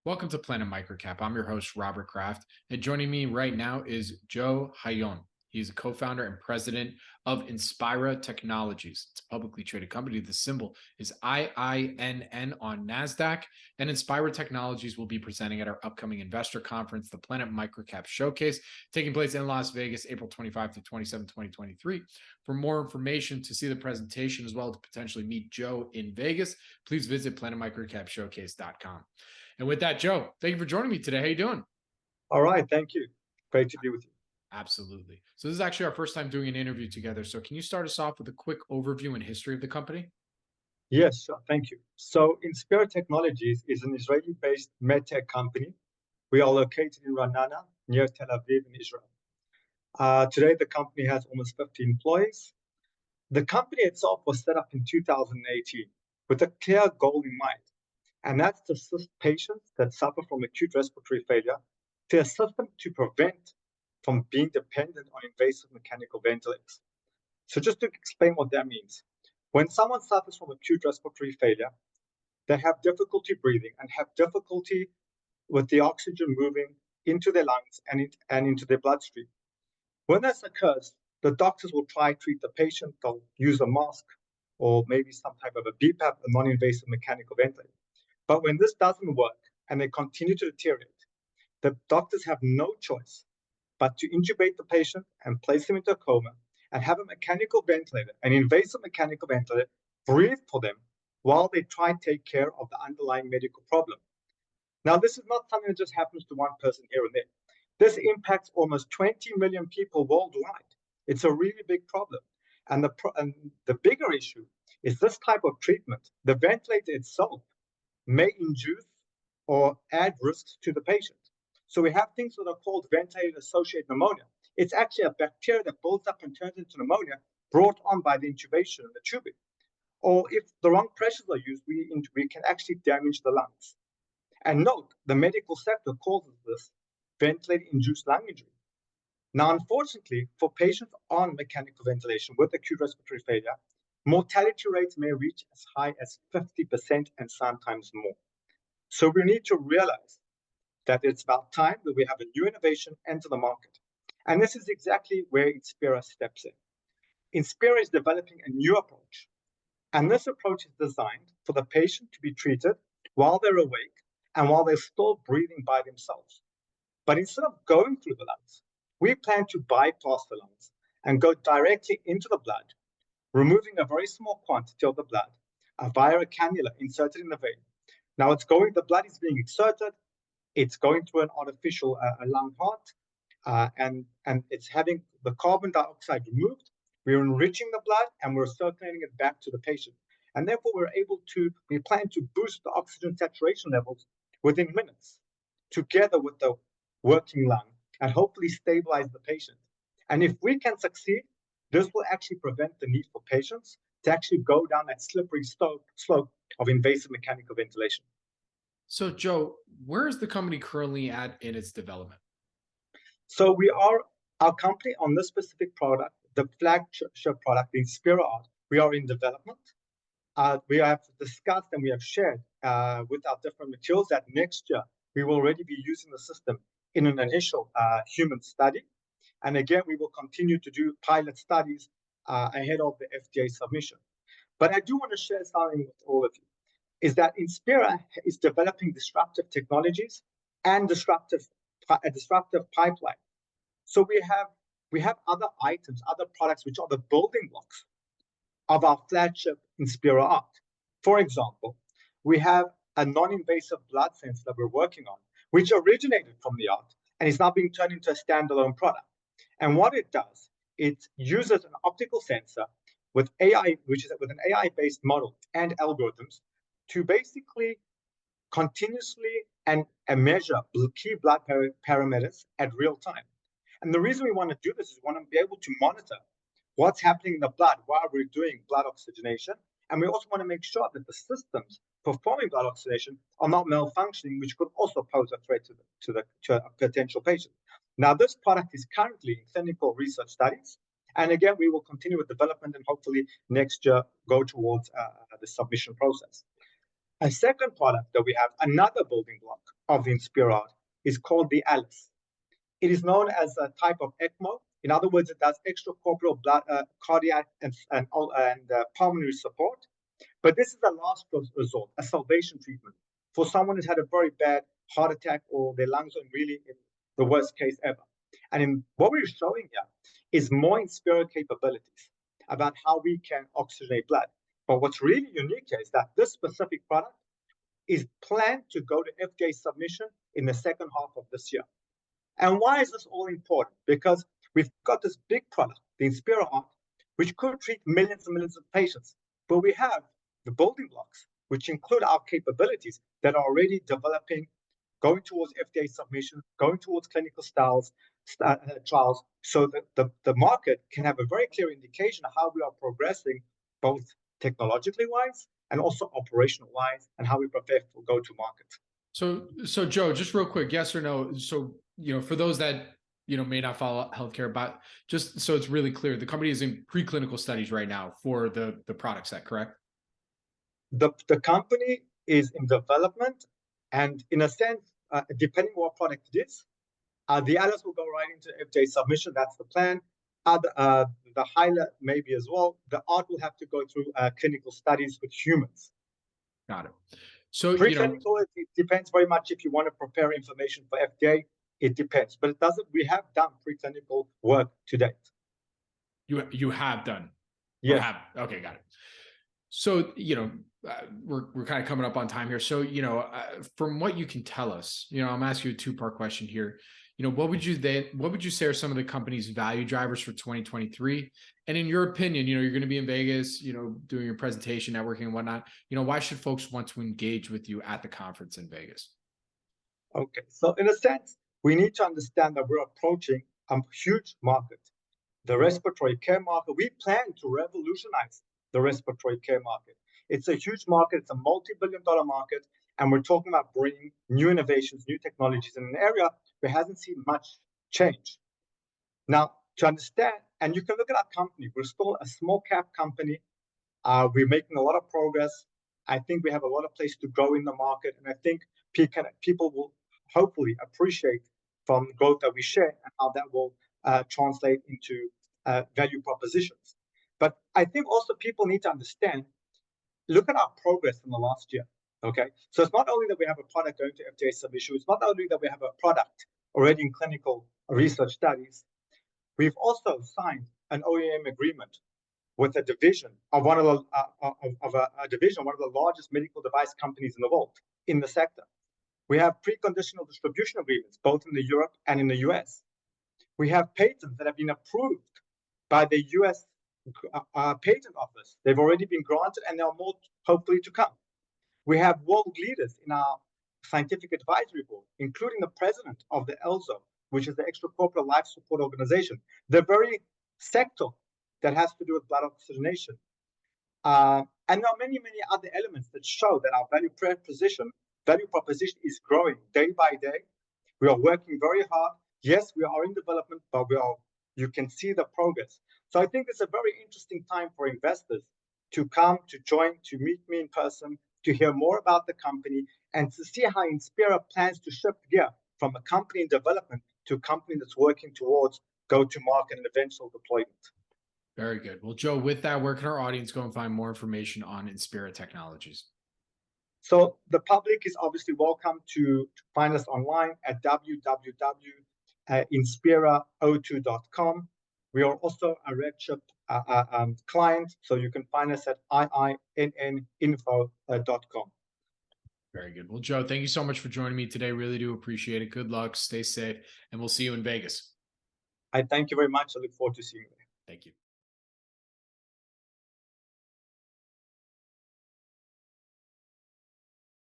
Welcome to Planet MicroCap. I'm your host, Robert Kraft, and joining me right now is Joe Hayon. He's a co-founder and president of Inspira Technologies. It's a publicly traded company. The symbol is IINN on NASDAQ, and Inspira Technologies will be presenting at our upcoming investor conference, the Planet MicroCap Showcase, taking place in Las Vegas, April 25 to 27, 2023. For more information to see the presentation, as well as to potentially meet Joe in Vegas, please visit planetmicrocapshowcase.com. And with that, Joe, thank you for joining me today. How you doing? All right, thank you. Great to be with you. Absolutely. So this is actually our first time doing an interview together. So can you start us off with a quick overview and history of the company? Yes, sure. Thank you. So Inspira Technologies is an Israeli-based medtech company. We are located in Ra'anana, near Tel Aviv in Israel. Today, the company has almost 50 employees. The company itself was set up in 2018 with a clear goal in mind, and that's to assist patients that suffer from acute respiratory failure, to assist them to prevent from being dependent on invasive mechanical ventilators. So just to explain what that means, when someone suffers from acute respiratory failure, they have difficulty breathing and have difficulty with the oxygen moving into their lungs and into their bloodstream. When this occurs, the doctors will try to treat the patient. They'll use a mask or maybe some type of a BPAP, a non-invasive mechanical ventilator. But when this doesn't work and they continue to deteriorate, the doctors have no choice but to intubate the patient and place them into a coma and have a mechanical ventilator, an invasive mechanical ventilator, breathe for them while they try to take care of the underlying medical problem. Now, this is not something that just happens to one person here and there. This impacts almost 20 million people worldwide. It's a really big problem. And the bigger issue is this type of treatment. The ventilator itself may induce or add risks to the patient. So we have things that are called ventilator-associated pneumonia. It's actually a bacteria that builds up and turns into pneumonia brought on by the intubation and the tubing. Or if the wrong pressures are used, we can actually damage the lungs. And note, the medical sector calls this ventilator-induced lung injury. Now, unfortunately, for patients on mechanical ventilation with acute respiratory failure, mortality rates may reach as high as 50% and sometimes more. So we need to realize that it's about time that we have a new innovation enter the market. And this is exactly where Inspira steps in. Inspira is developing a new approach. And this approach is designed for the patient to be treated while they're awake and while they're still breathing by themselves. But instead of going through the lungs, we plan to bypass the lungs and go directly into the blood, removing a very small quantity of the blood via a cannula inserted in the vein. Now the blood is being exerted, it's going through an artificial lung heart, and it's having the carbon dioxide removed. We're enriching the blood and we're circulating it back to the patient. And therefore, we plan to boost the oxygen saturation levels within minutes, together with the working lung, and hopefully stabilize the patient. And if we can succeed, this will actually prevent the need for patients to actually go down that slippery slope of invasive mechanical ventilation. So, Joe, where is the company currently at in its development? So our company on this specific product, the flagship product, the Inspira ART, we are in development. We have discussed and we have shared with our different materials that next year we will already be using the system in an initial human study. And again, we will continue to do pilot studies ahead of the FDA submission. But I do want to share something with all of you, is that Inspira is developing disruptive technologies and a disruptive pipeline. So we have other items, other products, which are the building blocks of our flagship Inspira ART. For example, we have a non-invasive blood sensor that we're working on, which originated from the ART and is now being turned into a standalone product. And what it does, it uses an optical sensor with AI, with an AI-based model and algorithms to basically continuously and measure key blood parameters at real time. And the reason we want to do this is we want to be able to monitor what's happening in the blood while we're doing blood oxygenation. And we also want to make sure that the systems performing blood oxygenation are not malfunctioning, which could also pose a threat to a potential patient. Now, this product is currently in clinical research studies. And again, we will continue with development and hopefully next year go towards the submission process. A second product that we have, another building block of the Inspira ART is called the ALICE. It is known as a type of ECMO. In other words, it does extracorporeal blood, cardiac and pulmonary support. But this is a last resort, a salvation treatment for someone who's had a very bad heart attack or their lungs are really in the worst case ever. And what we're showing here is more Inspira capabilities about how we can oxygenate blood. But what's really unique here is that this specific product is planned to go to FDA submission in the second half of this year. And why is this all important? Because we've got this big product, the Inspira ART, which could treat millions and millions of patients. But we have the building blocks, which include our capabilities that are already developing, going towards FDA submission, going towards clinical trials, so that the market can have a very clear indication of how we are progressing, both technologically wise and also operational wise, and how we prepare for go to market. So Joe, just real quick, yes or no? So, for those that, may not follow healthcare, but just so it's really clear, the company is in preclinical studies right now for the product set, correct? The company is in development, and in a sense, depending on what product it is, the ALICE will go right into FDA submission. That's the plan. The HYLA maybe as well. The ART will have to go through clinical studies with humans. Got it. So preclinical, it depends very much if you want to prepare information for FDA. It depends, but it doesn't. We have done preclinical work to date. You have done. Yes. Okay, got it. So we're kind of coming up on time here. So from what you can tell us, I'm asking you a two-part question here. What would you say are some of the company's value drivers for 2023? And in your opinion, you're going to be in Vegas, doing your presentation, networking and whatnot. Why should folks want to engage with you at the conference in Vegas? Okay, so in a sense, we need to understand that we're approaching a huge market, the respiratory care market. We plan to revolutionize the respiratory care market. It's a huge market. It's a multi-billion-dollar market. And we're talking about bringing new innovations, new technologies in an area where hasn't seen much change. Now, to understand, and you can look at our company, we're still a small cap company. We're making a lot of progress. I think we have a lot of place to grow in the market. And I think people will hopefully appreciate from the growth that we share and how that will translate into value propositions. But I think also people need to understand, look at our progress in the last year. Okay, so it's not only that we have a product going to FDA submission, it's not only that we have a product already in clinical research studies. We've also signed an OEM agreement with a division of one of the one of the largest medical device companies in the world in the sector. We have preconditional distribution agreements both in Europe and in the US. We have patents that have been approved by the US patent office. They've already been granted, and there are more hopefully to come. We have world leaders in our scientific advisory board, including the president of the ELSO, which is the Extracorporeal Life Support Organization, the very sector that has to do with blood oxygenation. And there are many, many other elements that show that our value proposition is growing day by day. We are working very hard. Yes, we are in development, but you can see the progress. So I think it's a very interesting time for investors to come, to join, to meet me in person, to hear more about the company, and to see how Inspira plans to shift gear from a company in development to a company that's working towards go-to-market and eventual deployment. Very good. Well, Joe, with that, where can our audience go and find more information on Inspira Technologies? So the public is obviously welcome to find us online at www.inspira02.com. We are also a Redship client, so you can find us at IINNinfo.com. Very good. Well, Joe, thank you so much for joining me today. Really do appreciate it. Good luck. Stay safe, and we'll see you in Vegas. I thank you very much. I look forward to seeing you. Thank you.